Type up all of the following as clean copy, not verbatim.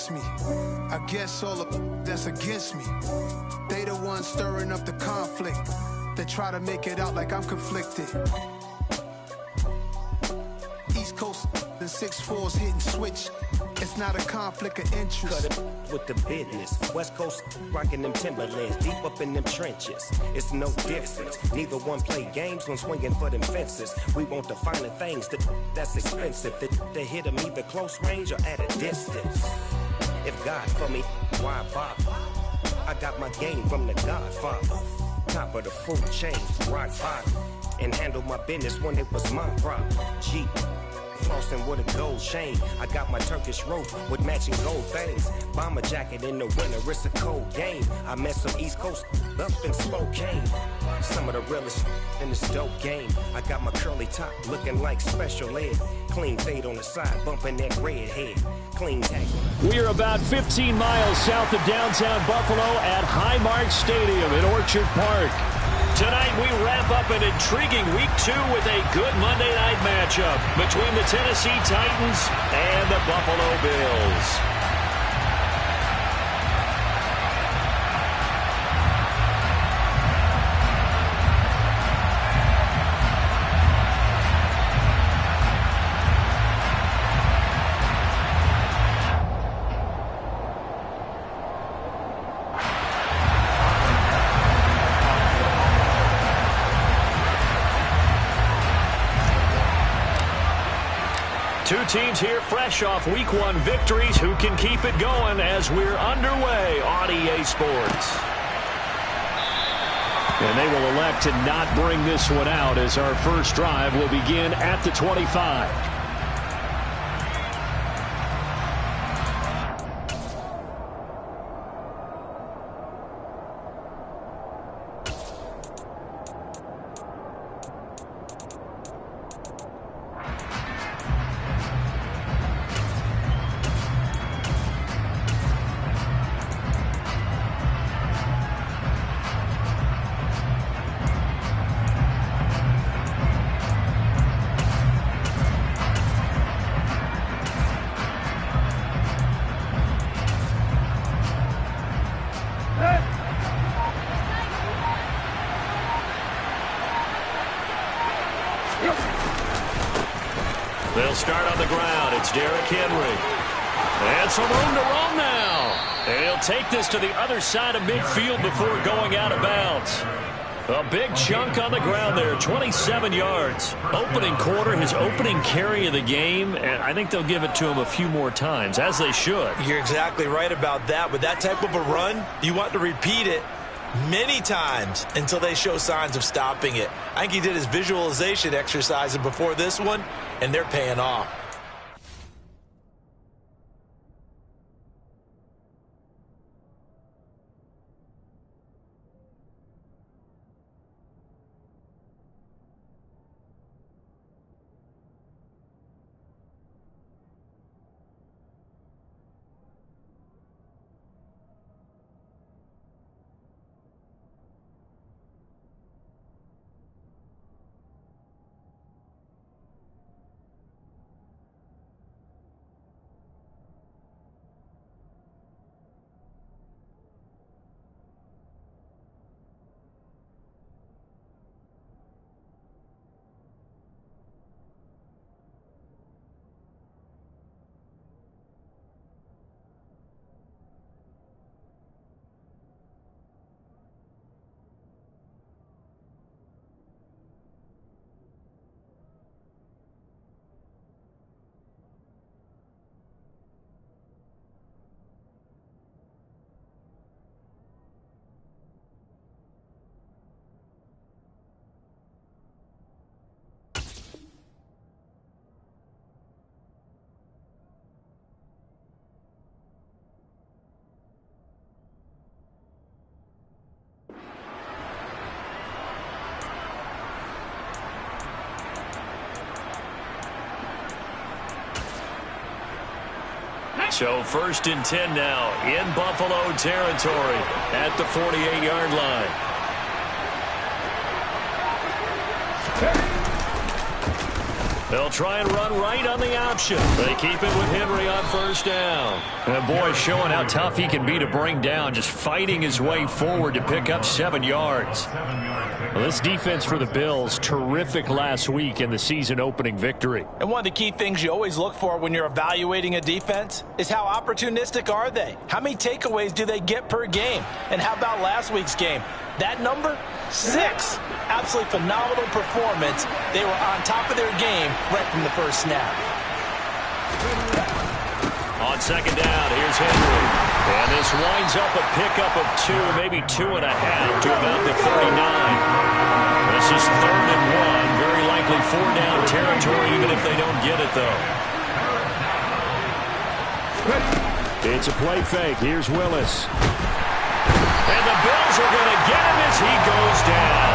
against me. I guess all the that's against me. They the ones stirring up the conflict. They try to make it out like I'm conflicted. East Coast, the 6'4's hitting switch. It's not a conflict of interest. Cut it with the business. West Coast rocking them Timberlands, deep up in them trenches. It's no difference. Neither one play games when swinging for them fences. We want the finer things that's expensive. They hit them either close range or at a distance. If God for me, why bother? I got my game from the Godfather. Top of the food chain, rock bottom. And handle my business when it was my problem. G. Flossing with a gold chain. I got my Turkish rope with matching gold things. Bomber jacket in the winter, it's a cold game. I met some East Coast up in Spokane. Some of the realest in this dope game. I got my curly top looking like special ed. Clean fade on the side, bumping that red head. Clean tag. We are about 15 miles south of downtown Buffalo at Highmark Stadium in Orchard Park. Tonight we wrap up an intriguing Week 2 with a good Monday night matchup between the Tennessee Titans and the Buffalo Bills. Two teams here fresh off Week 1 victories. Who can keep it going as we're underway on EA Sports? And they will elect to not bring this one out as our first drive will begin at the 25. They'll start on the ground. It's Derrick Henry. And some room to run now. And he'll take this to the other side of midfield before going out of bounds. A big chunk on the ground there, 27 yards. Opening quarter, his opening carry of the game, and I think they'll give it to him a few more times, as they should. You're exactly right about that. With that type of a run, you want to repeat it many times until they show signs of stopping it. I think he did his visualization exercises before this one, and they're paying off. So 1st and 10 now in Buffalo territory at the 48-yard line. They'll try and run right on the option. They keep it with Henry on first down. And boy, showing how tough he can be to bring down, just fighting his way forward to pick up 7 yards. Well, this defense for the Bills, terrific last week in the season-opening victory. And one of the key things you always look for when you're evaluating a defense is how opportunistic are they? How many takeaways do they get per game? And how about last week's game? That number? 6. Absolutely phenomenal performance. They were on top of their game right from the first snap. On second down, here's Henry. And this winds up a pickup of 2, maybe 2.5 to about the 39. This is 3rd and 1. Very likely 4-down territory, even if they don't get it, though. It's a play fake. Here's Willis. And the Bills are going to get him as he goes down.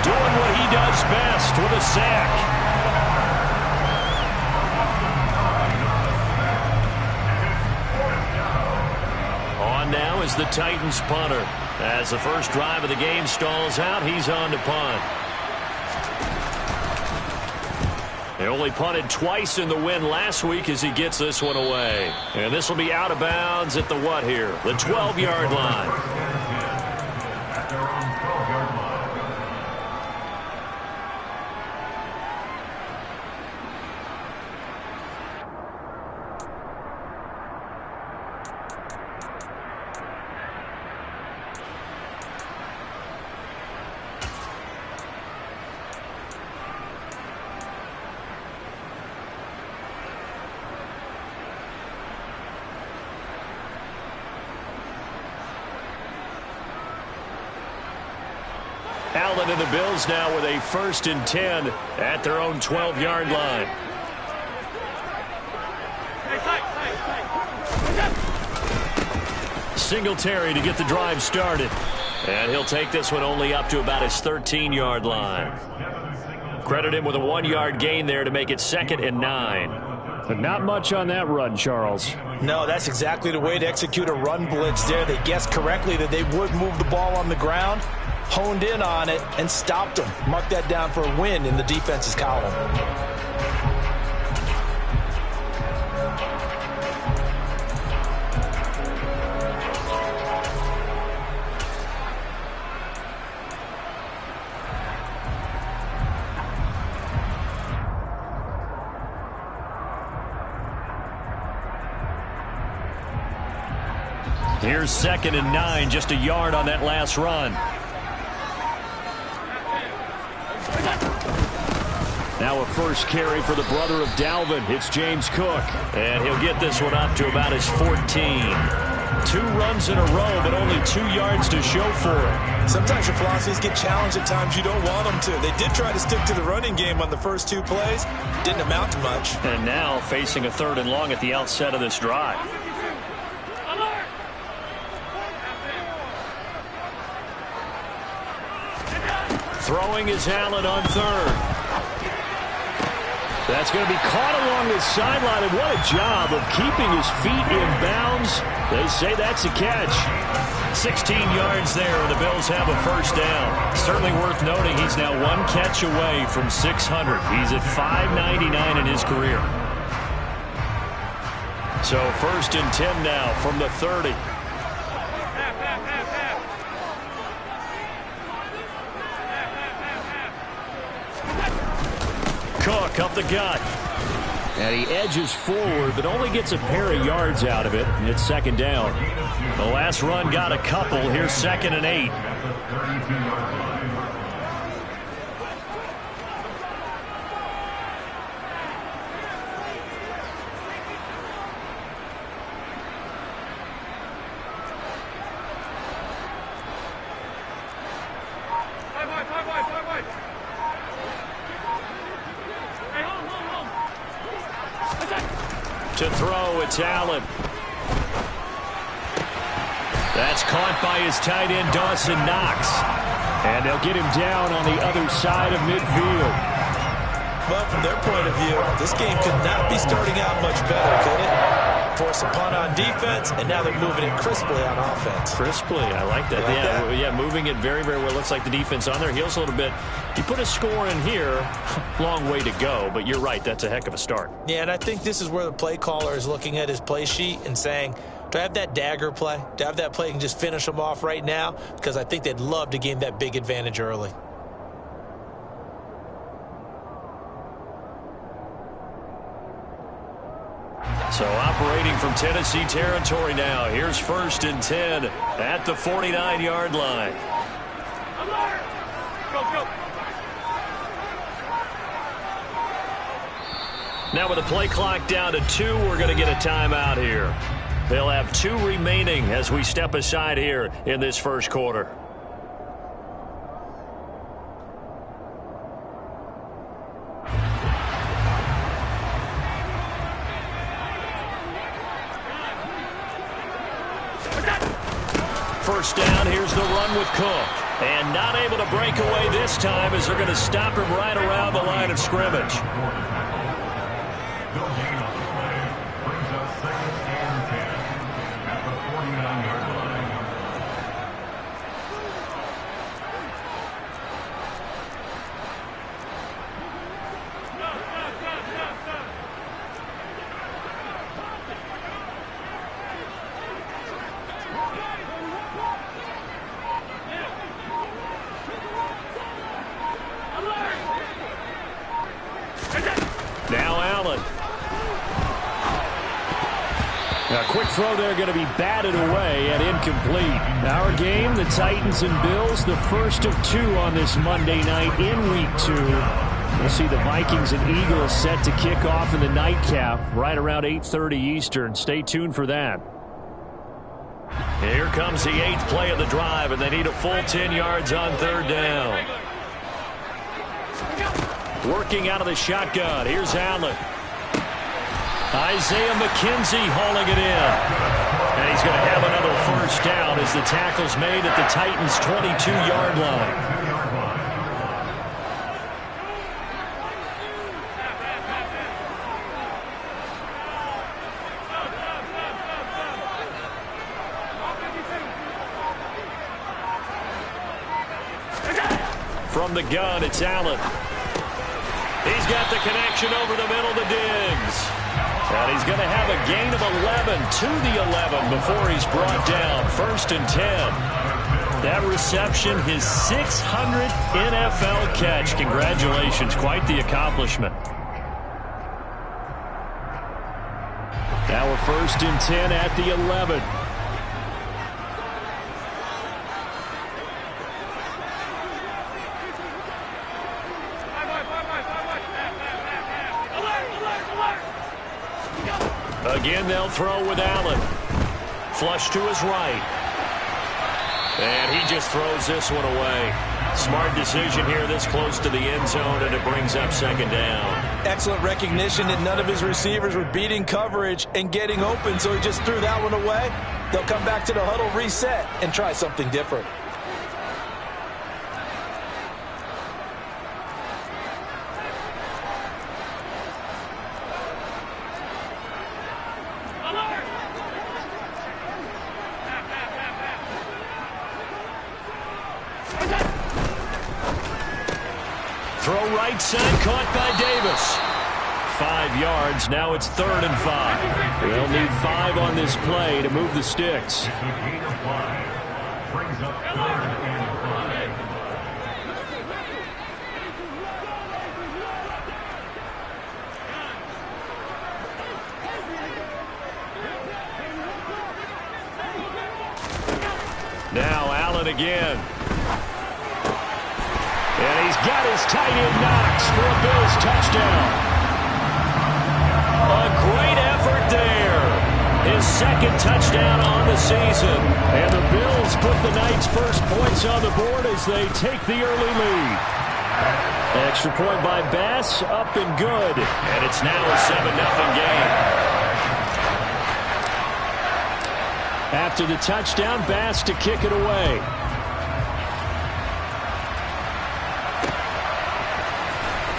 Doing what he does best with a sack. On now is the Titans punter. As the first drive of the game stalls out, he's on to punt. They only punted twice in the win last week as he gets this one away. And this will be out of bounds at the what here? The 12-yard line. Allen and the Bills now with a 1st and 10 at their own 12-yard line. Singletary to get the drive started. And he'll take this one only up to about his 13-yard line. Credit him with a 1-yard gain there to make it 2nd and 9. But not much on that run, Charles. No, that's exactly the way to execute a run blitz there. They guessed correctly that they would move the ball on the ground, honed in on it, and stopped them. Mark that down for a win in the defense's column. Here's 2nd and 9, just a yard on that last run. Now a first carry for the brother of Dalvin. It's James Cook. And he'll get this one up to about his 14. 2 runs in a row, but only 2 yards to show for it. Sometimes your philosophies get challenged at times you don't want them to. They did try to stick to the running game on the first 2 plays. Didn't amount to much. And now facing a 3rd and long at the outset of this drive. Throwing is Allen on 3rd. That's going to be caught along the sideline, and what a job of keeping his feet in bounds. They say that's a catch. 16 yards there, and the Bills have a first down. Certainly worth noting he's now 1 catch away from 600. He's at 599 in his career. So 1st and 10 now from the 30. Cook up the gut. And he edges forward, but only gets a pair of yards out of it. And it's 2nd down. The last run got a couple. Here's 2nd and 8. To throw, it's Allen. That's caught by his tight end, Dawson Knox. And they'll get him down on the other side of midfield. Well, from their point of view, this game could not be starting out much better, could it? Force a punt on defense, and now they're moving it crisply on offense. Crisply, I like that. Yeah, moving it very, very well. Looks like the defense on their heels a little bit. You put a score in here, long way to go, but you're right, that's a heck of a start. Yeah, and I think this is where the play caller is looking at his play sheet and saying, do I have that dagger play? Do I have that play and just finish them off right now? Because I think they'd love to gain that big advantage early. So operating from Tennessee territory now. Here's 1st and 10 at the 49-yard line. Now with the play clock down to 2, we're going to get a timeout here. They'll have 2 remaining as we step aside here in this first quarter. First down, here's the run with Cook. And not able to break away this time as they're going to stop him right around the line of scrimmage. Throw there going to be batted away and incomplete. Our game, the Titans and Bills, the first of 2 on this Monday night in Week 2. We'll see the Vikings and Eagles set to kick off in the nightcap right around 8:30 Eastern. Stay tuned for that. Here comes the 8th play of the drive, and they need a full 10 yards on 3rd down. Working out of the shotgun. Here's Allen. Isaiah McKenzie hauling it in. And he's going to have another first down as the tackle's made at the Titans' 22-yard line. From the gun, it's Allen. He's got the connection over the middle to Diggs. And he's going to have a gain of 11 to the 11 before he's brought down. 1st and 10. That reception, his 600th NFL catch. Congratulations. Quite the accomplishment. Now we're 1st and 10 at the 11. Again, they'll throw with Allen. Flush to his right. And he just throws this one away. Smart decision here this close to the end zone, and it brings up 2nd down. Excellent recognition that none of his receivers were beating coverage and getting open, so he just threw that one away. They'll come back to the huddle, reset, and try something different. Side caught by Davis. 5 yards. Now it's 3rd and 5. They'll need 5 on this play to move the sticks. Now Allen again. And he's got his tight end Knox for a Bills touchdown. A great effort there. His 2nd touchdown on the season. And the Bills put the night's first points on the board as they take the early lead. Extra point by Bass, up and good. And it's now a 7-0 game. After the touchdown, Bass to kick it away.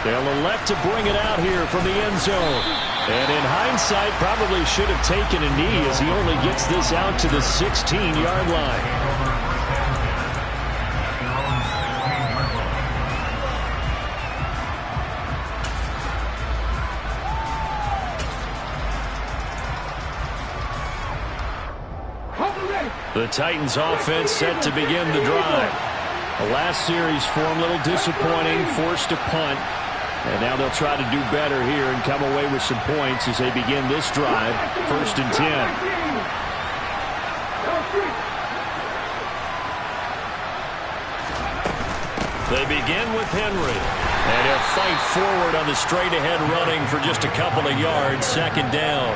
They'll elect to bring it out here from the end zone. And in hindsight, probably should have taken a knee as he only gets this out to the 16-yard line. The Titans offense set to begin the drive. The last series for them, a little disappointing, forced to punt. And now they'll try to do better here and come away with some points as they begin this drive, 1st and 10. They begin with Henry. And he'll fight forward on the straight-ahead running for just a couple of yards, 2nd down.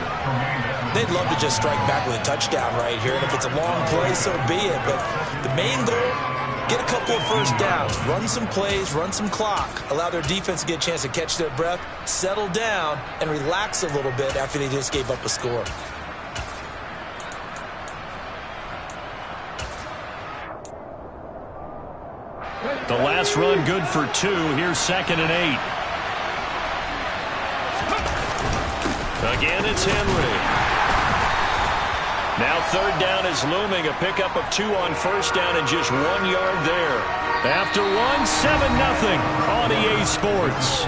They'd love to just strike back with a touchdown right here, and if it's a long play, so be it. But the main goal, get a couple of first downs, run some plays, run some clock, allow their defense to get a chance to catch their breath, settle down, and relax a little bit after they just gave up a score. The last run good for 2. Here's 2nd and 8. Again, it's Henry. Now 3rd down is looming. A pickup of 2 on 1st down and just 1 yard there. After 1, 7-0 on EA Sports.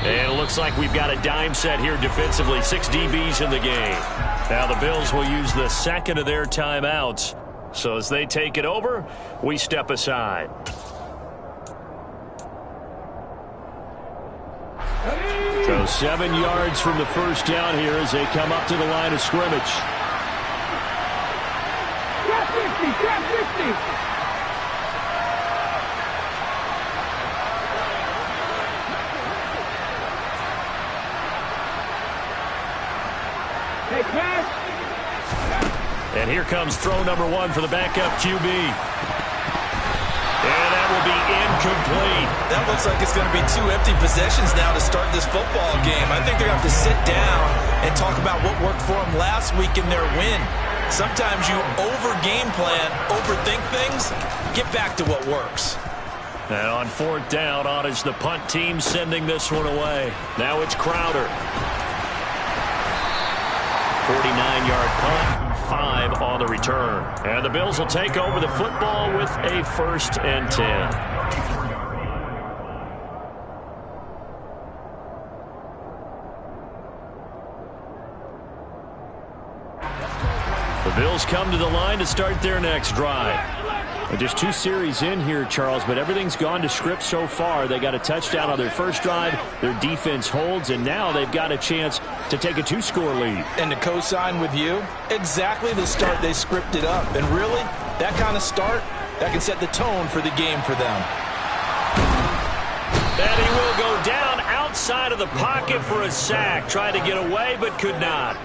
And it looks like we've got a dime set here defensively. 6 DBs in the game. Now the Bills will use the 2nd of their timeouts. So as they take it over, we step aside. So 7 yards from the 1st down here as they come up to the line of scrimmage. Grab 50, grab 50. And here comes throw number 1 for the backup QB. And that will be incomplete. That looks like it's going to be 2 empty possessions now to start this football game. I think they're going to have to sit down and talk about what worked for them last week in their win. Sometimes you over-game plan, overthink things, get back to what works. And on 4th down, on is the punt team sending this one away. Now it's Crowder. 49-yard punt. 5 on the return. And the Bills will take over the football with a 1st and 10. The Bills come to the line to start their next drive. Just 2 series in here, Charles, but everything's gone to script so far. They got a touchdown on their first drive. Their defense holds, and now they've got a chance to take a 2-score lead. And to co-sign with you, exactly the start they scripted up. And really, that kind of start, that can set the tone for the game for them. And he will go down outside of the pocket for a sack. Tried to get away, but could not.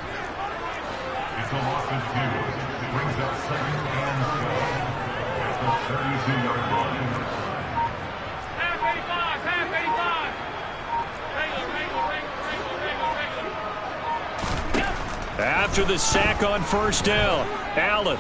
It's a loss of 2. Brings up 2nd and 7 at the 32-yard line. Half 85, half 85. After the sack on 1st down, Allen.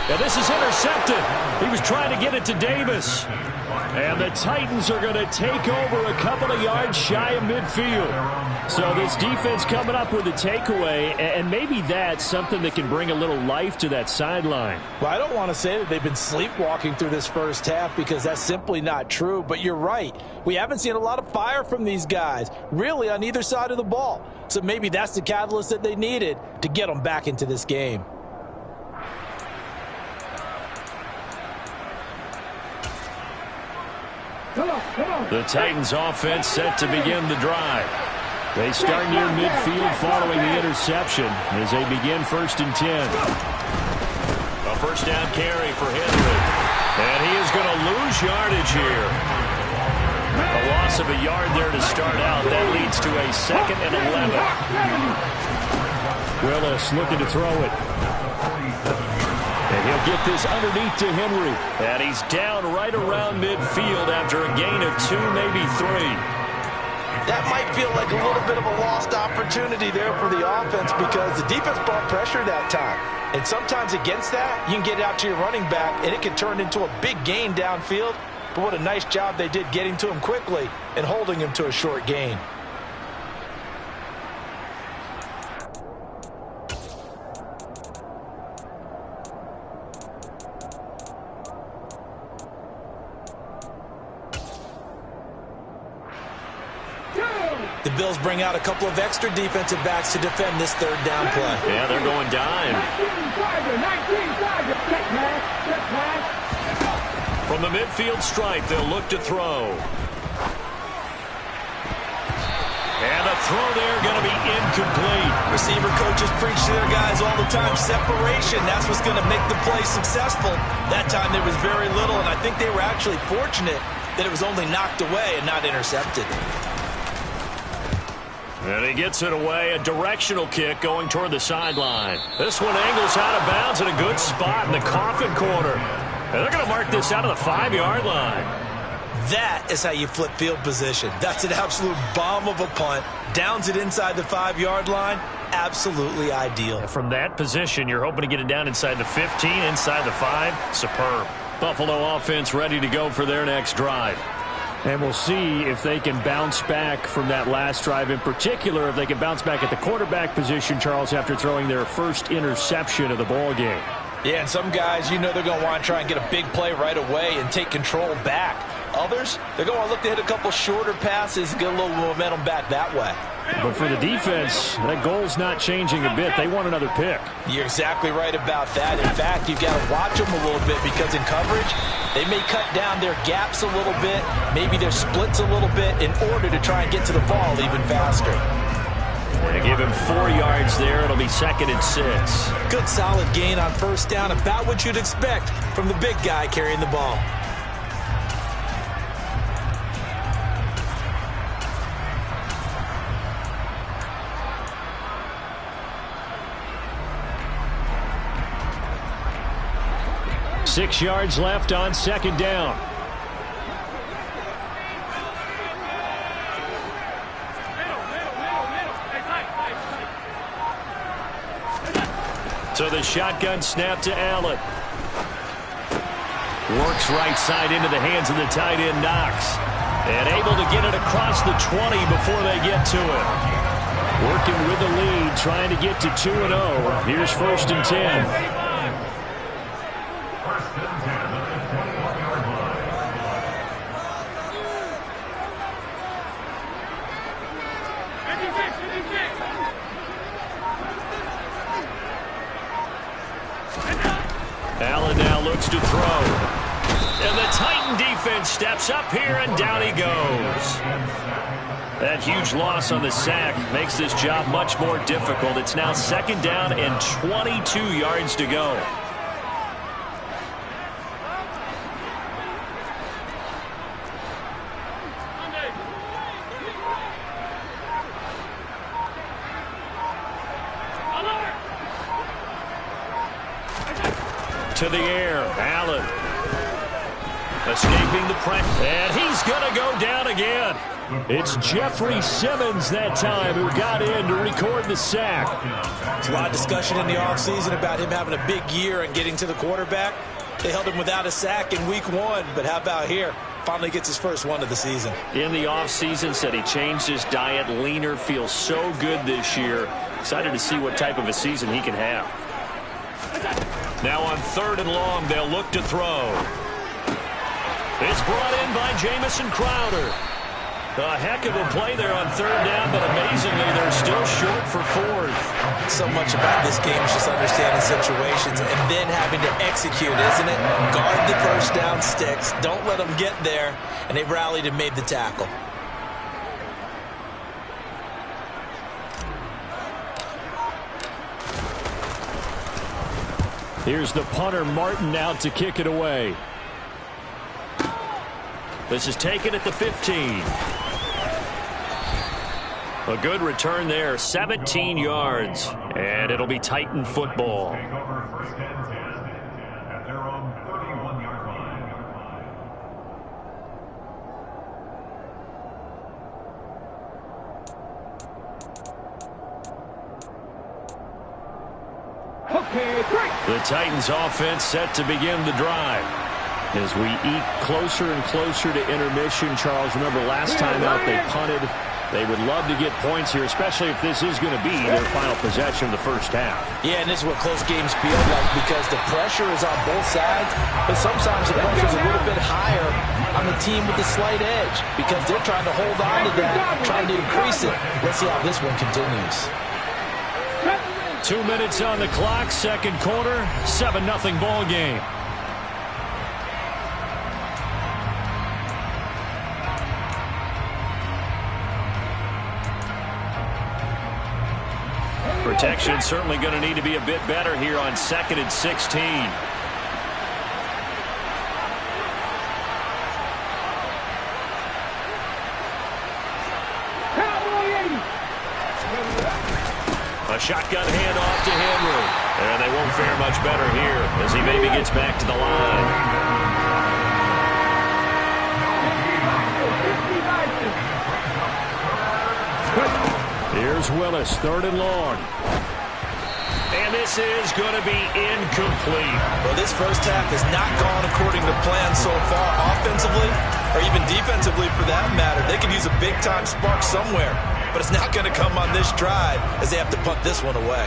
Now this is intercepted. He was trying to get it to Davis. And the Titans are going to take over a couple of yards shy of midfield. So this defense coming up with a takeaway, and maybe that's something that can bring a little life to that sideline. Well, I don't want to say that they've been sleepwalking through this first half because that's simply not true. But you're right. We haven't seen a lot of fire from these guys, really, on either side of the ball. So maybe that's the catalyst that they needed to get them back into this game. The Titans offense set to begin the drive. They start near midfield following the interception as they begin 1st and 10. A first down carry for Henry. And he is going to lose yardage here. A loss of a yard there to start out. That leads to a 2nd and 11. Willis looking to throw it. And he'll get this underneath to Henry. And he's down right around midfield after a gain of 2, maybe 3. That might feel like a little bit of a lost opportunity there for the offense because the defense brought pressure that time. And sometimes against that, you can get out to your running back, and it can turn into a big gain downfield. But what a nice job they did getting to him quickly and holding him to a short gain. The Bills bring out a couple of extra defensive backs to defend this 3rd down play. Yeah, they're going dime. From the midfield stripe, they'll look to throw. And the throw there going to be incomplete. Receiver coaches preach to their guys all the time. Separation, that's what's going to make the play successful. That time there was very little, and I think they were actually fortunate that it was only knocked away and not intercepted. And he gets it away, a directional kick going toward the sideline. This one angles out of bounds in a good spot in the coffin corner. And they're going to mark this out of the 5-yard line. That is how you flip field position. That's an absolute bomb of a punt. Downs it inside the 5-yard line. Absolutely ideal. From that position, you're hoping to get it down inside the 15, inside the 5. Superb. Buffalo offense ready to go for their next drive. And we'll see if they can bounce back from that last drive. In particular, if they can bounce back at the quarterback position, Charles, after throwing their first interception of the ball game. Yeah, and some guys, you know they're going to want to try and get a big play right away and take control back. Others, they're going to look to hit a couple shorter passes and get a little momentum back that way. But for the defense, that goal's not changing a bit. They want another pick. You're exactly right about that. In fact, you've got to watch them a little bit because in coverage, they may cut down their gaps a little bit, maybe their splits a little bit in order to try and get to the ball even faster. They give him 4 yards there. It'll be 2nd and 6. Good solid gain on 1st down, about what you'd expect from the big guy carrying the ball. Six yards left on 2nd down. So the shotgun snap to Allen. Works right side into the hands of the tight end Knox. And able to get it across the 20 before they get to it. Working with the lead, trying to get to 2-0. Here's 1st and 10. Allen now looks to throw. And the Titan defense steps up here, and down he goes. That huge loss on the sack makes this job much more difficult. It's now 2nd down and 22 yards to go. To the air, Allen. Escaping the pressure, and he's going to go down again. It's Jeffrey Simmons that time who got in to record the sack. There's a lot of discussion in the offseason about him having a big year and getting to the quarterback. They held him without a sack in week 1, but how about here? Finally gets his first one of the season. In the offseason, said he changed his diet, leaner, feels so good this year. Excited to see what type of a season he can have. Now on 3rd and long, they'll look to throw. It's brought in by Jamison Crowder. A heck of a play there on 3rd down, but amazingly, they're still short for 4th. So much about this game is just understanding situations and then having to execute, isn't it? Guard the 1st down sticks. Don't let them get there. And they rallied and made the tackle. Here's the punter, Martin, out to kick it away. This is taken at the 15. A good return there, 17 yards. And it'll be Titan football. Take over first and 10 at their own 31-yard line. Okay, great. The Titans offense set to begin the drive. As we eke closer and closer to intermission, Charles, remember last time out they punted. They would love to get points here, especially if this is going to be their final possession of the first half. Yeah, and this is what close games feel like because the pressure is on both sides, but sometimes the pressure is a little bit higher on the team with the slight edge because they're trying to hold on to that, trying to increase it. Let's see how this one continues. 2 minutes on the clock, second quarter, 7-0 ball game. Protection certainly going to need to be a bit better here on 2nd and 16. A shotgun handoff to Henry. And they won't fare much better here as he maybe gets back to the line. Here's Willis, 3rd and long. And this is going to be incomplete. Well, this first half has not gone according to plan so far offensively or even defensively for that matter. They could use a big-time spark somewhere, but it's not going to come on this drive as they have to punt this one away.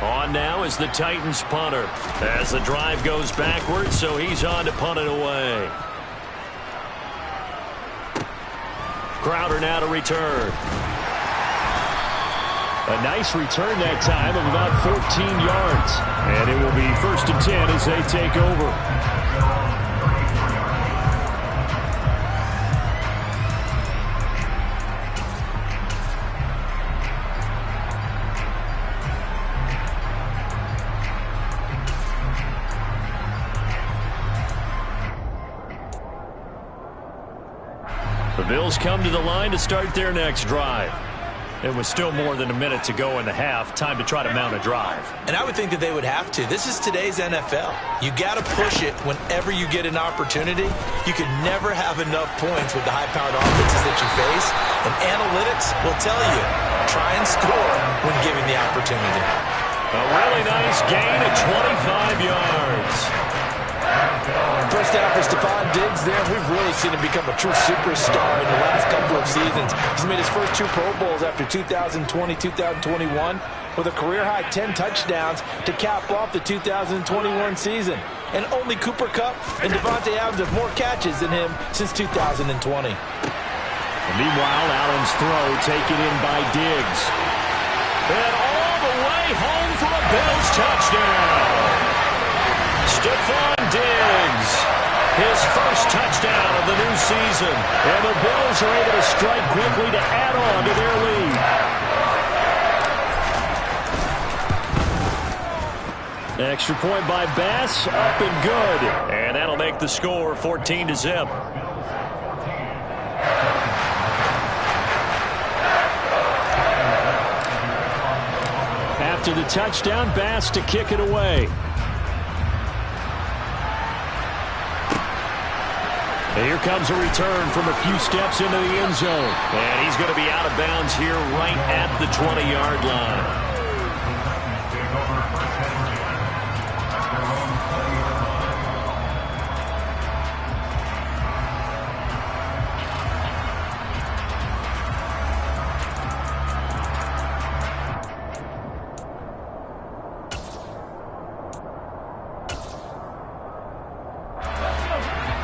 On now is the Titans punter as the drive goes backwards, so he's on to punt it away. Crowder now to return. A nice return that time of about 14 yards. And it will be 1st and 10 as they take over. The Bills come to the line to start their next drive. It was still more than a minute to go in the half. Time to try to mount a drive. And I would think that they would have to. This is today's NFL. You got to push it whenever you get an opportunity. You can never have enough points with the high-powered offenses that you face. And analytics will tell you, try and score when given the opportunity. A really nice gain of 25 yards. First down for Stephon Diggs there. We've really seen him become a true superstar in the last couple of seasons. He's made his first 2 Pro Bowls after 2020, 2021 with a career-high 10 touchdowns to cap off the 2021 season. And only Cooper Kupp and Devontae Adams have more catches than him since 2020. Meanwhile, Allen's throw taken in by Diggs. And all the way home for a Bills touchdown. Stephon Diggs, his first touchdown of the new season. And the Bills are able to strike quickly to add on to their lead. Extra point by Bass, up and good. And that'll make the score 14-0. After the touchdown, Bass to kick it away. And here comes a return from a few steps into the end zone. And he's going to be out of bounds here right at the 20-yard line.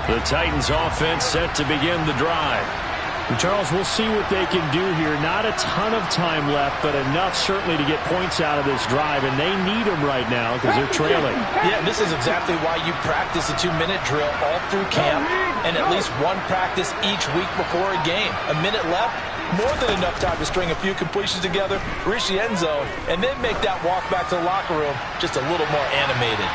The Titans offense set to begin the drive. And Charles, we'll see what they can do here. Not a ton of time left, but enough certainly to get points out of this drive, and they need them right now because they're trailing. Yeah, this is exactly why you practice a 2-minute drill all through camp and at least one practice each week before a game. A minute left, more than enough time to string a few completions together, reach the end zone, and then make that walk back to the locker room just a little more animated.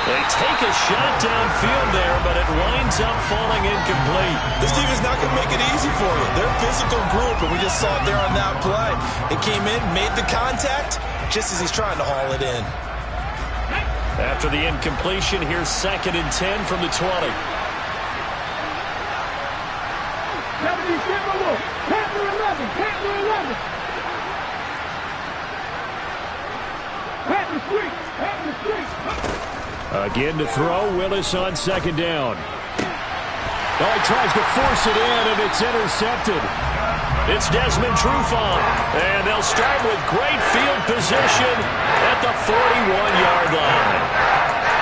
They take a shot downfield there, but it winds up falling incomplete. This team is not going to make it easy for you. They're a physical group, and we just saw it there on that play. It came in, made the contact, just as he's trying to haul it in. After the incompletion, here's 2nd and 10 from the 20. Again to throw, Willis on 2nd down. Oh, he tries to force it in, and it's intercepted. It's Desmond Trufant, and they'll start with great field position at the 41-yard line.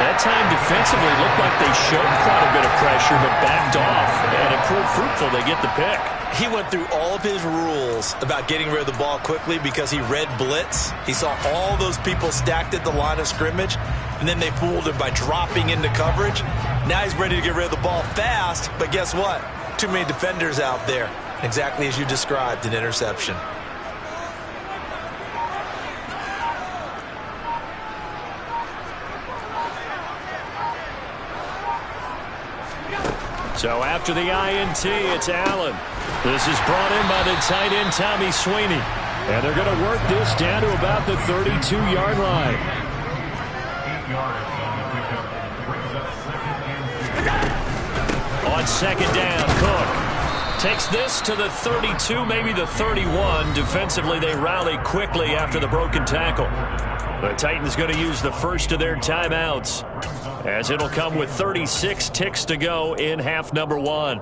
That time defensively looked like they showed quite a bit of pressure, but backed off, and it proved fruitful. They get the pick. He went through all of his rules about getting rid of the ball quickly because he read blitz. He saw all those people stacked at the line of scrimmage, and then they fooled him by dropping into coverage. Now he's ready to get rid of the ball fast, but guess what? Too many defenders out there. Exactly as you described, an interception. So after the INT, it's Allen. This is brought in by the tight end, Tommy Sweeney. And they're going to work this down to about the 32-yard line. 8 yards on the pickup. Brings up 2nd and 2. On 2nd down, Cook takes this to the 32, maybe the 31. Defensively, they rally quickly after the broken tackle. The Titans going to use the first of their timeouts, as it'll come with 36 ticks to go in half number 1.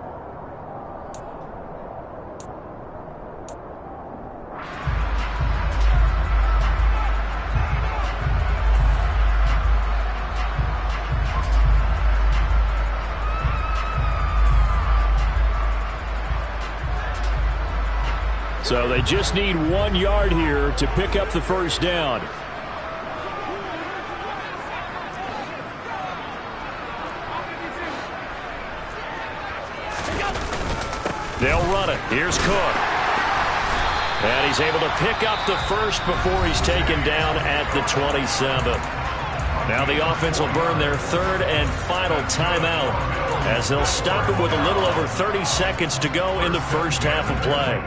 So they just need 1 yard here to pick up the first down. They'll run it. Here's Cook. And he's able to pick up the first before he's taken down at the 27. Now the offense will burn their 3rd and final timeout, as they'll stop it with a little over 30 seconds to go in the first half of play.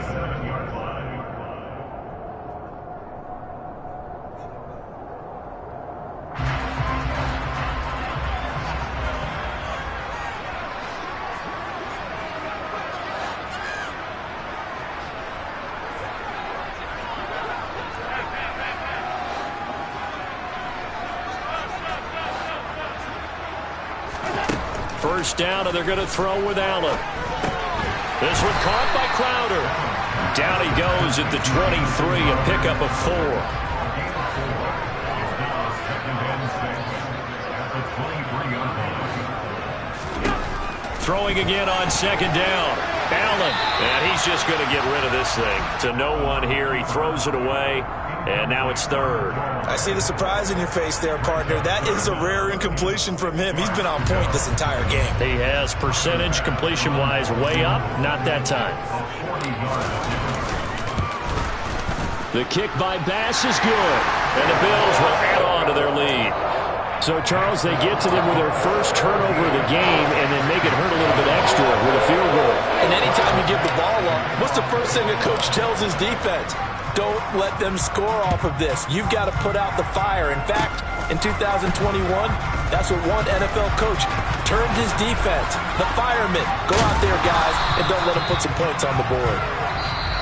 First down, and they're going to throw with Allen. This one caught by Crowder. Down he goes at the 23, a pickup of 4. Throwing again on 2nd down. Allen, and he's just going to get rid of this thing. To no one here, he throws it away, and now it's 3rd. I see the surprise in your face there, partner. That is a rare incompletion from him. He's been on point this entire game. He has percentage completion-wise way up, not that time. The kick by Bass is good, and the Bills will add on to their lead. So, Charles, they get to them with their first turnover of the game and then make it hurt a little bit extra with a field goal. And anytime you give the ball up, what's the first thing a coach tells his defense? Don't let them score off of this. You've got to put out the fire. In fact, in 2021, that's what one NFL coach termed his defense. The firemen. Go out there, guys, and don't let them put some points on the board.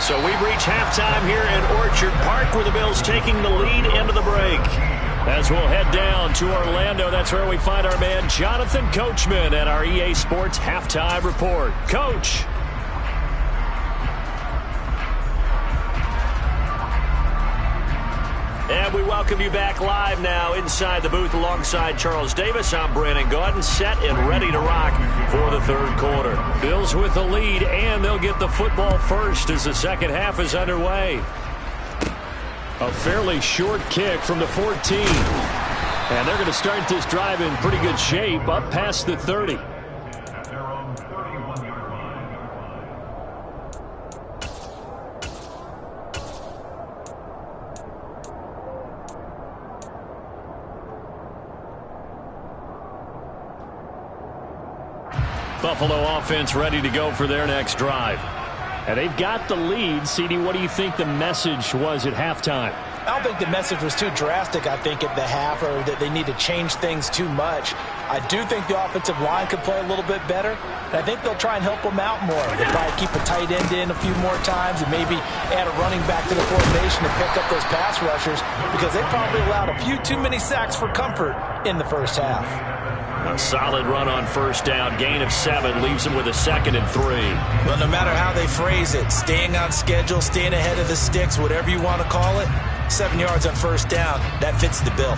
So we've reached halftime here in Orchard Park, where the Bills taking the lead into the break. As we'll head down to Orlando, that's where we find our man Jonathan Coachman at our EA Sports Halftime Report. Coach. And we welcome you back live now inside the booth alongside Charles Davis. I'm Brandon Gaudin, set and ready to rock for the 3rd quarter. Bills with the lead, and they'll get the football first as the second half is underway. A fairly short kick from the 14. And they're going to start this drive in pretty good shape, up past the 30. Buffalo offense ready to go for their next drive. And they've got the lead. CD, what do you think the message was at halftime? I don't think the message was too drastic, I think, at the half, or that they need to change things too much. I do think the offensive line could play a little bit better, and I think they'll try and help them out more. They'll probably keep a tight end in a few more times and maybe add a running back to the formation to pick up those pass rushers, because they probably allowed a few too many sacks for comfort in the first half. A solid run on first down. Gain of 7 leaves them with a 2nd and 3. Well, no matter how they phrase it, staying on schedule, staying ahead of the sticks, whatever you want to call it, 7 yards on first down, that fits the bill.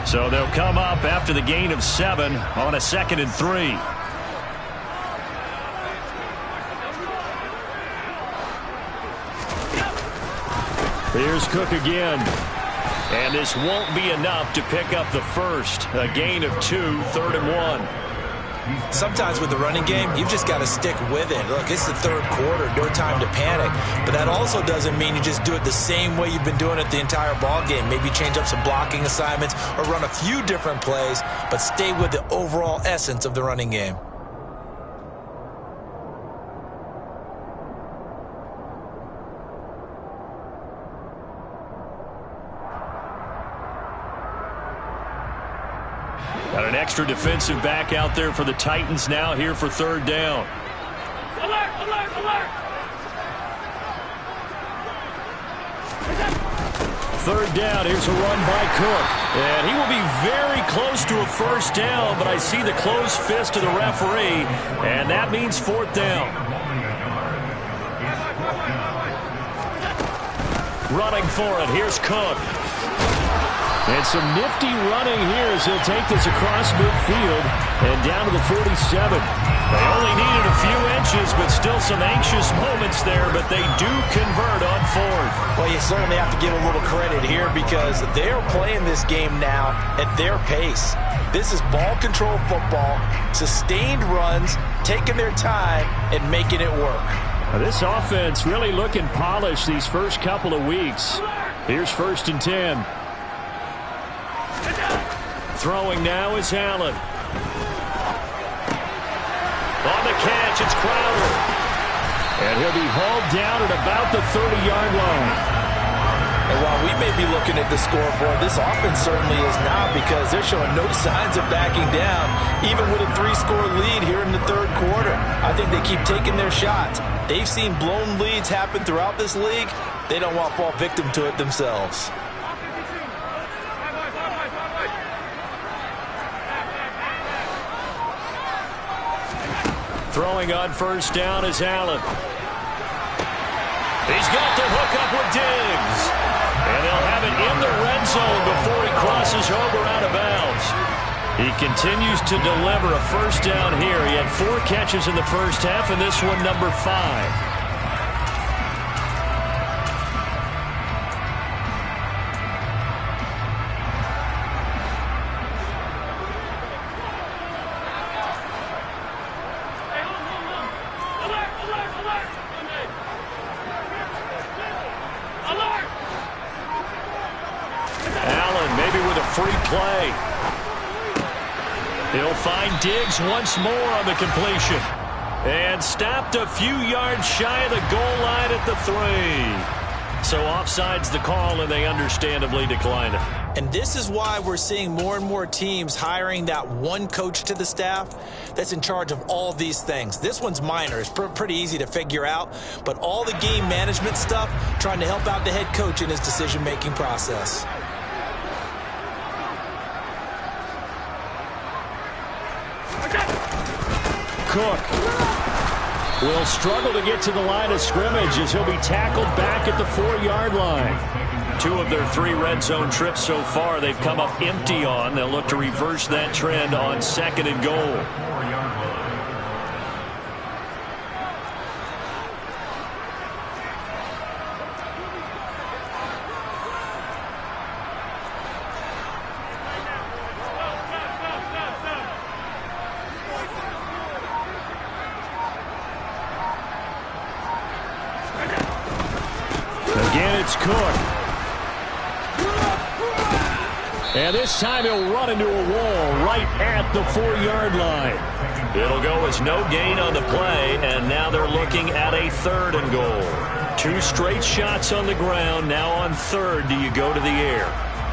So they'll come up after the gain of 7 on a 2nd and 3. Here's Cook again. And this won't be enough to pick up the first. A gain of 2, 3rd and 1. Sometimes with the running game, you've just got to stick with it. Look, it's the third quarter, no time to panic. But that also doesn't mean you just do it the same way you've been doing it the entire ball game. Maybe change up some blocking assignments or run a few different plays, but stay with the overall essence of the running game. Got an extra defensive back out there for the Titans now here for 3rd down. Alert, alert, alert! 3rd down, here's a run by Cook. And he will be very close to a first down, but I see the closed fist of the referee, and that means 4th down. Running for it, here's Cook. And some nifty running here as he'll take this across midfield and down to the 47. They only needed a few inches, but still some anxious moments there, but they do convert on 4th. Well, you certainly have to give a little credit here because they're playing this game now at their pace. This is ball control football, sustained runs, taking their time, and making it work. Now, this offense really looking polished these first couple of weeks. Here's 1st and 10. Throwing now is Allen. On the catch, it's Crowder. And he'll be hauled down at about the 30-yard line. And while we may be looking at the scoreboard, this offense certainly is not, because they're showing no signs of backing down, even with a 3-score lead here in the 3rd quarter. I think they keep taking their shots. They've seen blown leads happen throughout this league. They don't want to fall victim to it themselves. Throwing on first down is Allen. He's got the hook up with Diggs. And they'll have it in the red zone before he crosses over out of bounds. He continues to deliver a first down here. He had 4 catches in the first half, and this one number 5. Free play. He'll find Diggs once more on the completion. And stopped a few yards shy of the goal line at the 3. So offside's the call, and they understandably decline it. And this is why we're seeing more and more teams hiring that one coach to the staff that's in charge of all these things. This one's minor. It's pretty easy to figure out. But all the game management stuff, trying to help out the head coach in his decision-making process. Cook will struggle to get to the line of scrimmage as he'll be tackled back at the 4-yard line. 2 of their 3 red zone trips so far they've come up empty on. They'll look to reverse that trend on 2nd and goal. Again, it's Cook. And this time he'll run into a wall right at the 4-yard line. It'll go as no gain on the play, and now they're looking at a 3rd and goal. 2 straight shots on the ground. Now on 3rd, do you go to the air?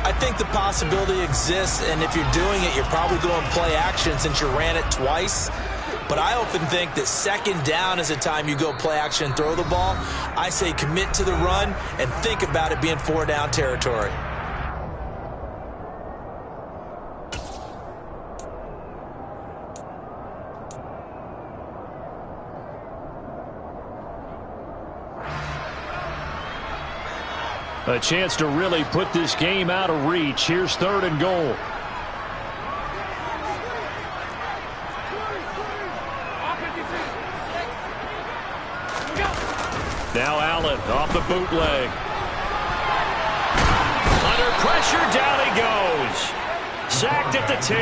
I think the possibility exists, and if you're doing it, you're probably going play action since you ran it twice. But I often think that 2nd down is a time you go play action and throw the ball. I say commit to the run and think about it being 4-down territory. A chance to really put this game out of reach. Here's 3rd and goal. Now Allen off the bootleg. Under pressure, down he goes. Sacked at the 10.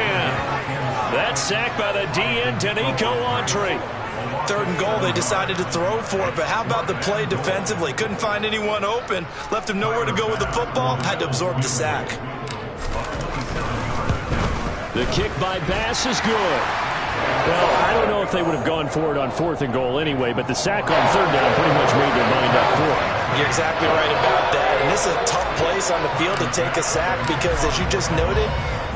That's sacked by the DN, Danico Autry. 3rd and goal, they decided to throw for it, but how about the play defensively? Couldn't find anyone open, left him nowhere to go with the football, had to absorb the sack. The kick by Bass is good. Well, I don't know if they would have gone for it on 4th and goal anyway, but the sack on 3rd down pretty much made their mind up for it. You're exactly right about that, and this is a tough place on the field to take a sack because, as you just noted,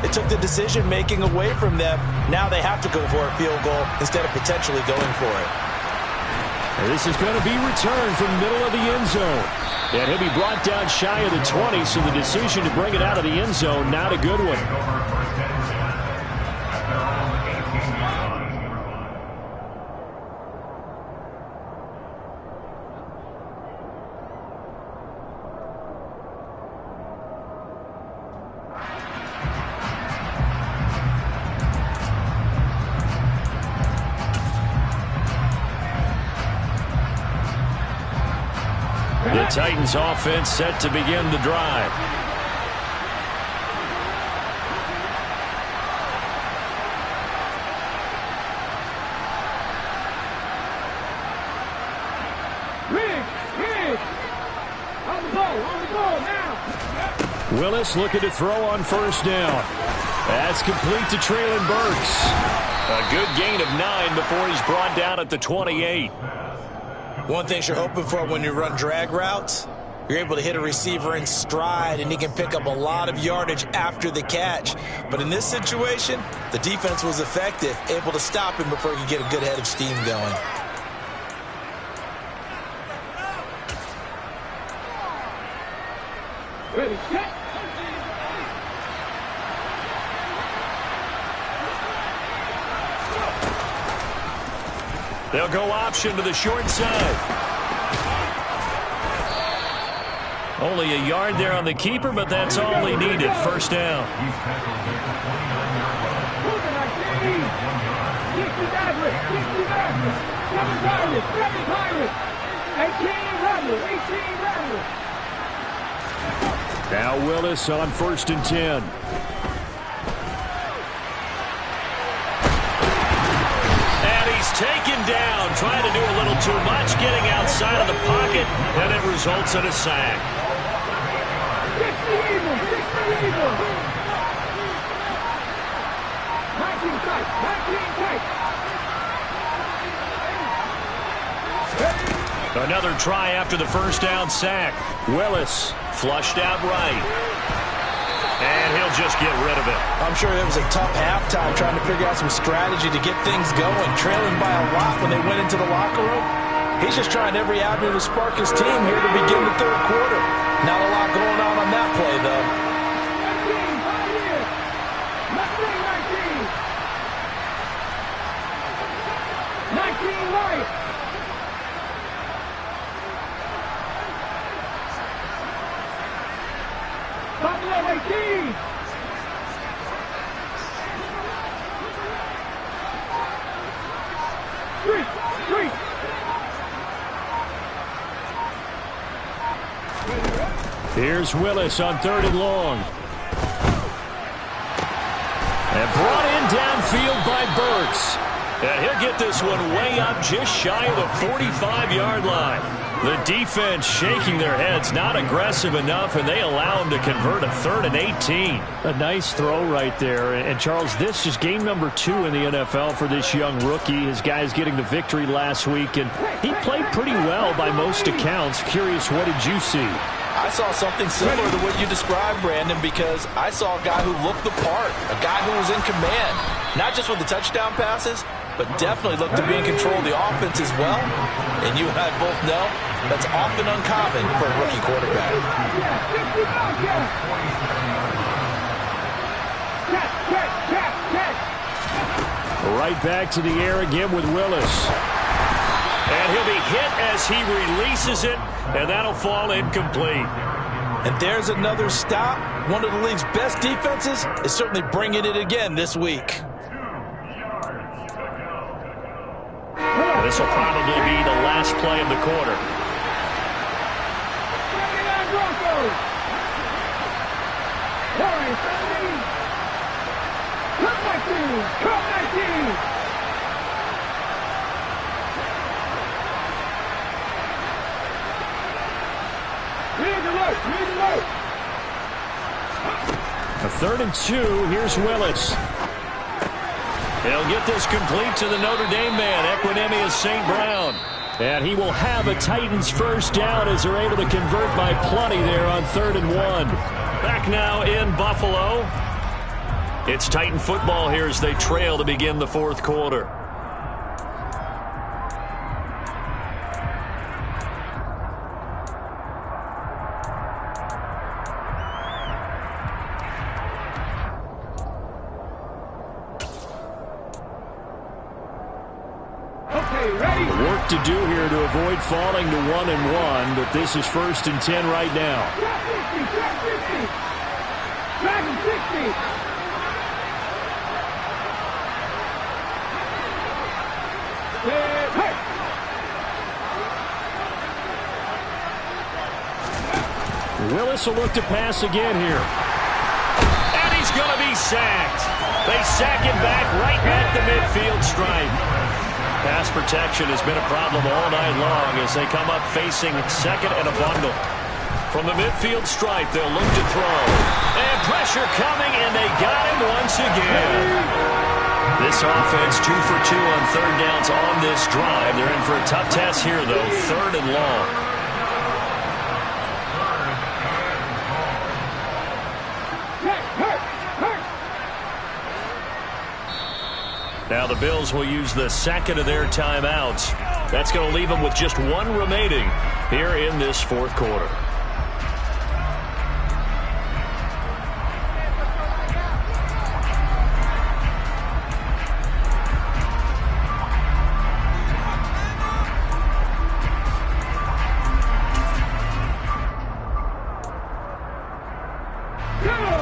it took the decision-making away from them. Now they have to go for a field goal instead of potentially going for it. This is going to be returned from the middle of the end zone. And he'll be brought down shy of the 20, so the decision to bring it out of the end zone, not a good one. The Titans offense set to begin the drive. On the ball now. Willis looking to throw on 1st down. That's complete to Traylon Burks. A good gain of 9 before he's brought down at the 28. One thing you're hoping for when you run drag routes, you're able to hit a receiver in stride, and he can pick up a lot of yardage after the catch. But in this situation, the defense was effective, able to stop him before he could get a good head of steam going. Ready, set. They'll go option to the short side. Only a yard there on the keeper, but that's all he needed. 1st down. Now Willis on 1st and 10. Taken down, trying to do a little too much, getting outside of the pocket, and it results in a sack. Another try after the 1st down sack. Willis flushed out right. And he'll just get rid of it. I'm sure it was a tough halftime trying to figure out some strategy to get things going. Trailing by a lot when they went into the locker room. He's just trying every avenue to spark his team here to begin the 3rd quarter. Not a lot going on that play, though. 19 right. Buffalo 18. Three. Here's Willis on 3rd and long. And brought in downfield by Burks. And he'll get this one way up just shy of the 45-yard line. The defense shaking their heads, not aggressive enough, and they allow him to convert a 3rd and 18. A nice throw right there. And Charles, this is game number 2 in the NFL for this young rookie. His guys getting the victory last week, and he played pretty well by most accounts. Curious, what did you see? I saw something similar to what you described, Brandon, because I saw a guy who looked the part, a guy who was in command, not just with the touchdown passes, but definitely looked to be in control of the offense as well. And you and I both know that's often uncommon for a rookie quarterback. Right back to the air again with Willis. And he'll be hit as he releases it, and that'll fall incomplete. And there's another stop. One of the league's best defenses is certainly bringing it again this week. This will probably be the last play of the quarter. A 3rd and 2. Here's Willis. He'll get this complete to the Notre Dame man, Equinemius St. Brown. And he will have a Titans first down as they're able to convert by plenty there on 3rd and 1. Back now in Buffalo. It's Titan football here as they trail to begin the 4th quarter. Work to do here to avoid falling to 1-1, but this is 1st and 10 right now. Willis will look to pass again here. And he's going to be sacked. They sack him back right at the midfield stripe. Pass protection has been a problem all night long as they come up facing 2nd and a bundle. From the midfield stripe, they'll look to throw. And pressure coming, and they got him once again. This offense 2 for 2 on 3rd downs on this drive. They're in for a tough test here, though, 3rd and long. Now the Bills will use the 2nd of their timeouts. That's going to leave them with just 1 remaining here in this 4th quarter.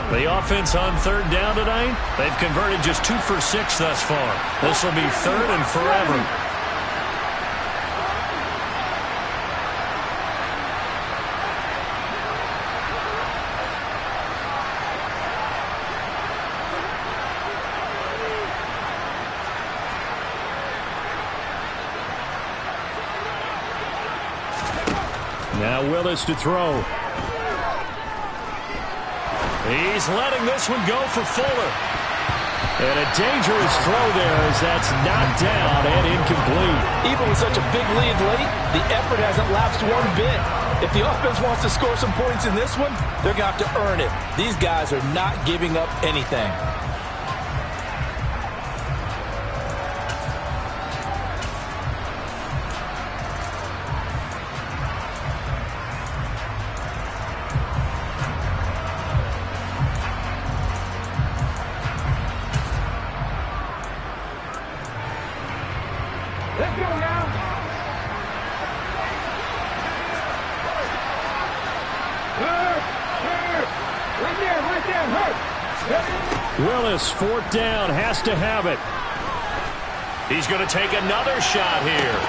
The offense on 3rd down tonight, they've converted just 2 for 6 thus far. This will be 3rd and forever. Now Willis to throw. He's letting this one go for Fuller. And a dangerous throw there as that's knocked down and incomplete. Even with such a big lead late, the effort hasn't lapsed one bit. If the offense wants to score some points in this one, they're going to have to earn it. These guys are not giving up anything. Willis, 4th down, has to have it. He's going to take another shot here.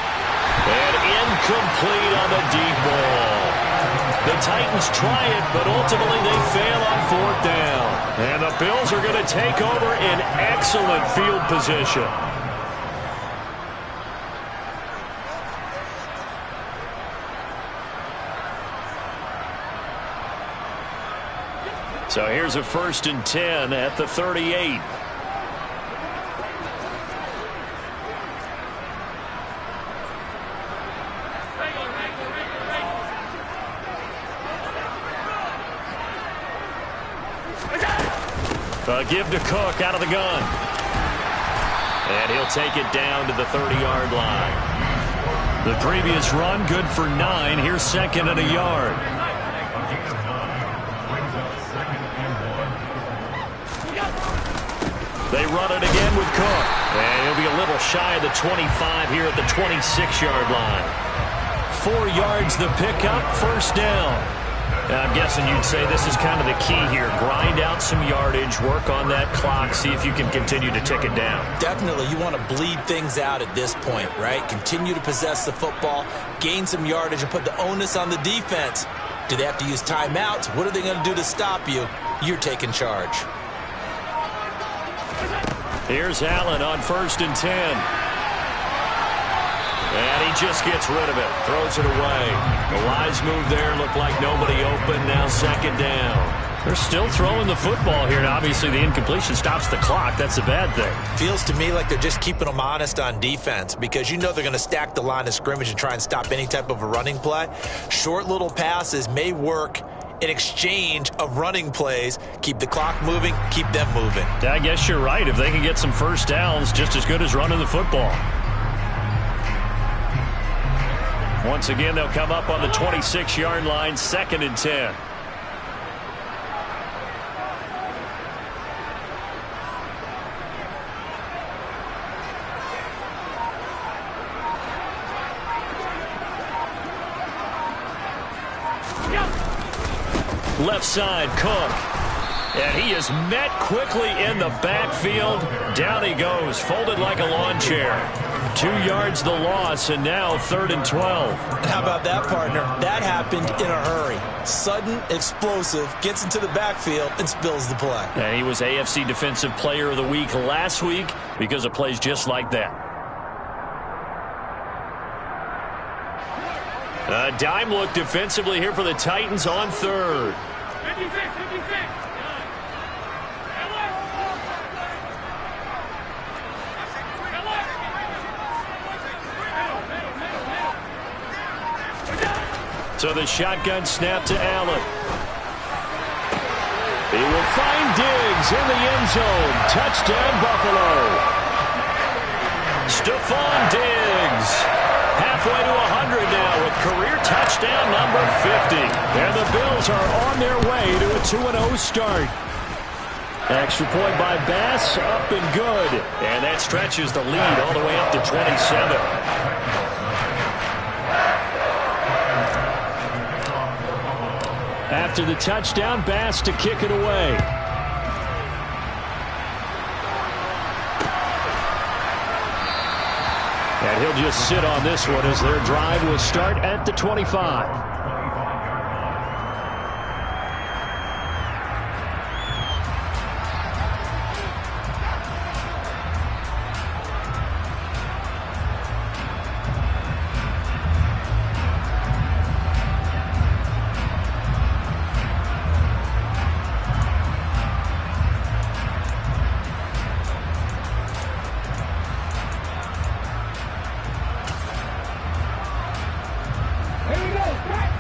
And incomplete on the deep ball. The Titans try it, but ultimately they fail on 4th down. And the Bills are going to take over in excellent field position. So here's a 1st and 10 at the 38. Give to Cook out of the gun. And he'll take it down to the 30-yard line. The previous run good for 9. Here's 2nd and a yard. They run it again with Cook. And he'll be a little shy of the 25 here at the 26-yard line. 4 yards the pickup, 1st down. I'm guessing you'd say this is kind of the key here. Grind out some yardage, work on that clock, see if you can continue to tick it down. Definitely. You want to bleed things out at this point, right? Continue to possess the football, gain some yardage, and put the onus on the defense. Do they have to use timeouts? What are they going to do to stop you? You're taking charge. Here's Allen on 1st and 10. And he just gets rid of it. Throws it away. A wise move there. Looked like nobody open. Now 2nd down. They're still throwing the football here. And obviously the incompletion stops the clock. That's a bad thing. Feels to me like they're just keeping them honest on defense because you know they're going to stack the line of scrimmage and try and stop any type of a running play. Short little passes may work in exchange of running plays. Keep the clock moving. Keep them moving. Yeah, I guess you're right. If they can get some 1st downs, just as good as running the football. Once again, they'll come up on the 26-yard line, 2nd and 10. Left side, Cook. And he is met quickly in the backfield. Down he goes, folded like a lawn chair. 2 yards the loss, and now 3rd and 12. How about that, partner? That happened in a hurry. Sudden, explosive, gets into the backfield, and spills the play. And he was AFC Defensive Player of the Week last week because of plays just like that. A dime look defensively here for the Titans on 3rd. 56, 56. So the shotgun snap to Allen. He will find Diggs in the end zone. Touchdown, Buffalo. Stephon Diggs. Halfway to 100 now with career touchdown number 50. And the Bills are on their way to a 2-0 start. Extra point by Bass, up and good. And that stretches the lead all the way up to 27. After the touchdown, Bass to kick it away. And he'll just sit on this one as their drive will start at the 25.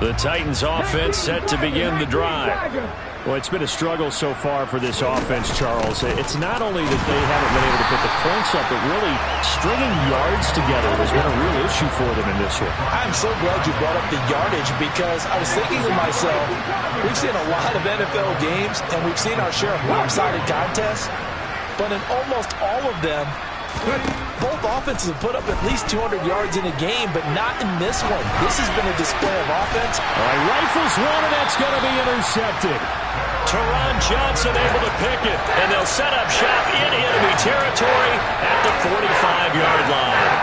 The Titans offense set to begin the drive. Well, it's been a struggle so far for this offense, Charles. It's not only that they haven't been able to put the points up, but really stringing yards together has been a real issue for them in this one. I'm so glad you brought up the yardage because I was thinking to myself, we've seen a lot of NFL games and we've seen our share of lopsided contests, but in almost all of them, both offenses have put up at least 200 yards in a game, but not in this one. This has been a display of offense. All right, rifles one, and that's going to be intercepted. Teron Johnson able to pick it, and they'll set up shop in enemy territory at the 45-yard line.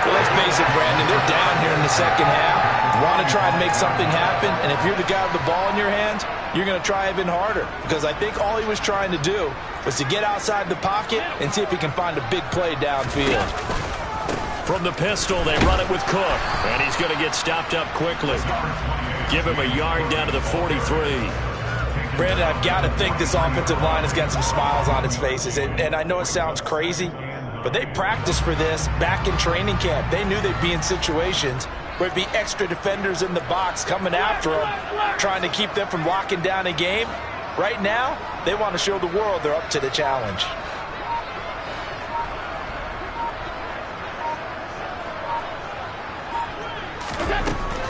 Well, let's face it, Brandon, they're down here in the second half. Want to try and make something happen, and if you're the guy with the ball in your hands, you're going to try even harder because I think all he was trying to do was to get outside the pocket and see if he can find a big play downfield. From the pistol, they run it with Cook, and he's going to get stopped up quickly. Give him a yard down to the 43. Brandon, I've got to think this offensive line has got some smiles on its faces. And I know it sounds crazy, but they practiced for this back in training camp. They knew they'd be in situations where it'd be extra defenders in the box coming after them, trying to keep them from locking down a game. Right now, they want to show the world they're up to the challenge.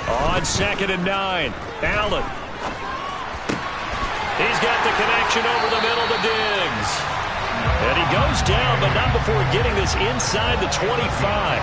On 2nd and 9, Allen. He's got the connection over the middle to Diggs. And he goes down, but not before getting this inside the 25.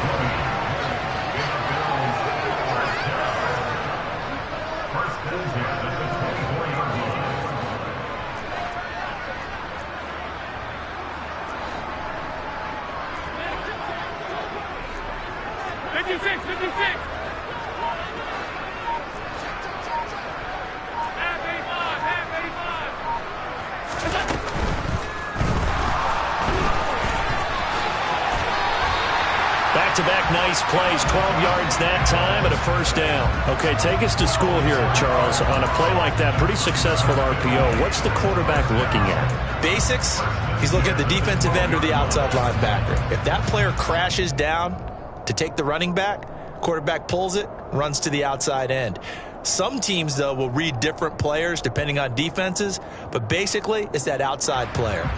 Back-to-back nice plays, 12 yards that time and a first down. Okay, take us to school here, Charles. On a play like that, pretty successful RPO. What's the quarterback looking at? Basics, he's looking at the defensive end or the outside linebacker. If that player crashes down to take the running back, quarterback pulls it, runs to the outside end. Some teams, though, will read different players depending on defenses, but basically it's that outside player.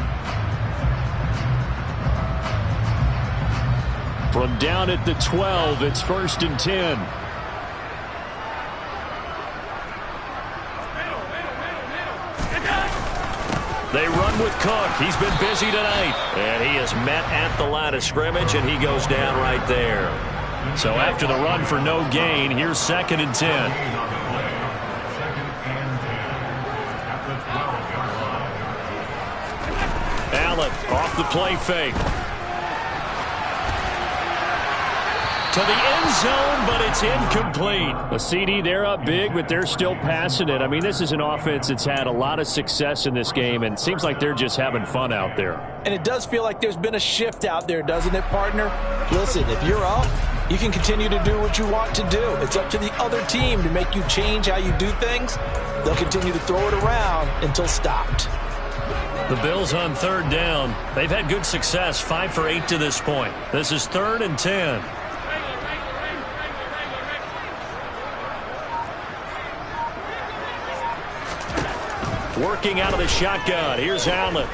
From down at the 12, it's 1st and 10. They run with Cook. He's been busy tonight. And he is met at the line of scrimmage, and he goes down right there. So after the run for no gain, here's 2nd and 10. Allen off the play fake. To the end zone, but it's incomplete. A CD, they're up big, but they're still passing it. I mean, this is an offense that's had a lot of success in this game, and it seems like they're just having fun out there. And it does feel like there's been a shift out there, doesn't it, partner? Listen, if you're up, you can continue to do what you want to do. It's up to the other team to make you change how you do things. They'll continue to throw it around until stopped. The Bills on 3rd down. They've had good success, 5 for 8 to this point. This is 3rd and 10. Working out of the shotgun. Here's Allen. And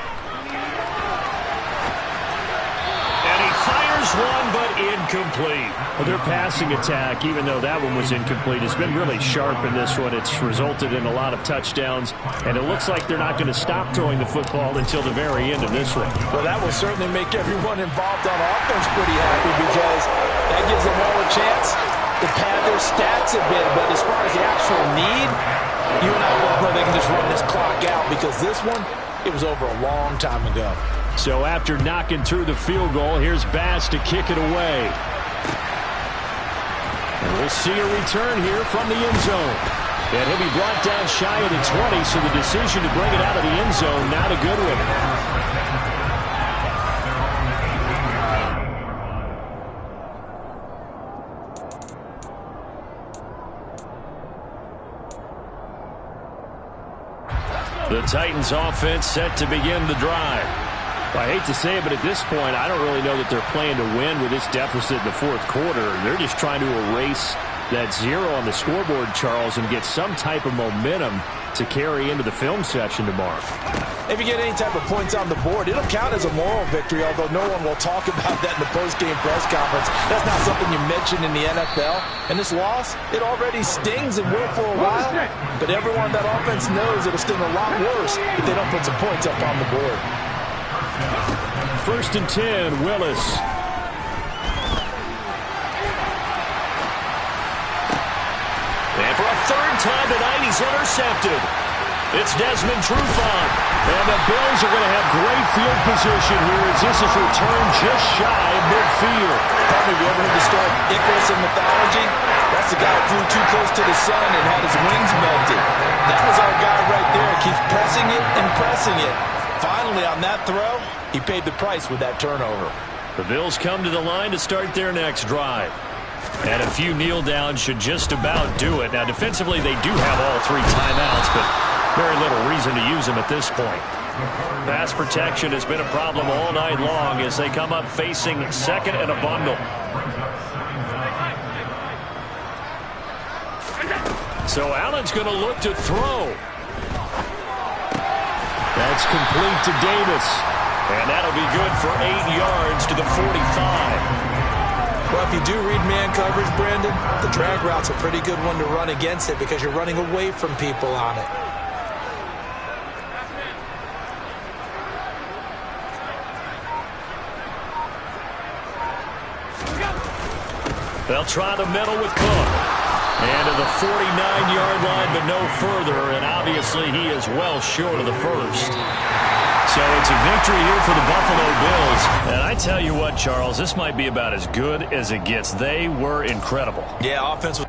he fires one, but incomplete. Well, their passing attack, even though that one was incomplete, has been really sharp in this one. It's resulted in a lot of touchdowns, and it looks like they're not going to stop throwing the football until the very end of this one. Well, that will certainly make everyone involved on offense pretty happy because that gives them all a chance to pad their stats a bit. But as far as the actual need, you and I both know they can just run this clock out because this one, it was over a long time ago. So after knocking through the field goal, here's Bass to kick it away. And we'll see a return here from the end zone. And he'll be brought down shy of the 20, so the decision to bring it out of the end zone, not a good one. The Titans offense set to begin the drive. I hate to say it, but at this point, I don't really know that they're playing to win with this deficit in the 4th quarter. They're just trying to erase that 0 on the scoreboard, Charles, and get some type of momentum to carry into the film session tomorrow. If you get any type of points on the board, it'll count as a moral victory, although no one will talk about that in the post-game press conference. That's not something you mention in the NFL. And this loss, it already stings and will for a while, but everyone on that offense knows it'll sting a lot worse if they don't put some points up on the board. 1st and 10, Willis. And for a 3rd time tonight, he's intercepted. It's Desmond Trufant. And the Bills are going to have great field position here as this is returned just shy of midfield. Have you ever heard the story of Icarus in mythology? That's the guy who flew too close to the sun and had his wings melted. That was our guy right there. Keeps pressing it and pressing it. Finally, on that throw, he paid the price with that turnover. The Bills come to the line to start their next drive. And a few kneel downs should just about do it. Now, defensively, they do have all 3 timeouts, but Very little reason to use him at this point. Pass protection has been a problem all night long as they come up facing second and a bundle. So Allen's going to look to throw. That's complete to Davis. And that'll be good for 8 yards to the 45. Well, if you do read man coverage, Brandon, the drag route's a pretty good one to run against it because you're running away from people on it. They'll try the middle with Cook. And to the 49-yard line, but no further. And obviously he is well short of the first. So it's a victory here for the Buffalo Bills. And I tell you what, Charles, this might be about as good as it gets. They were incredible. Yeah, offense was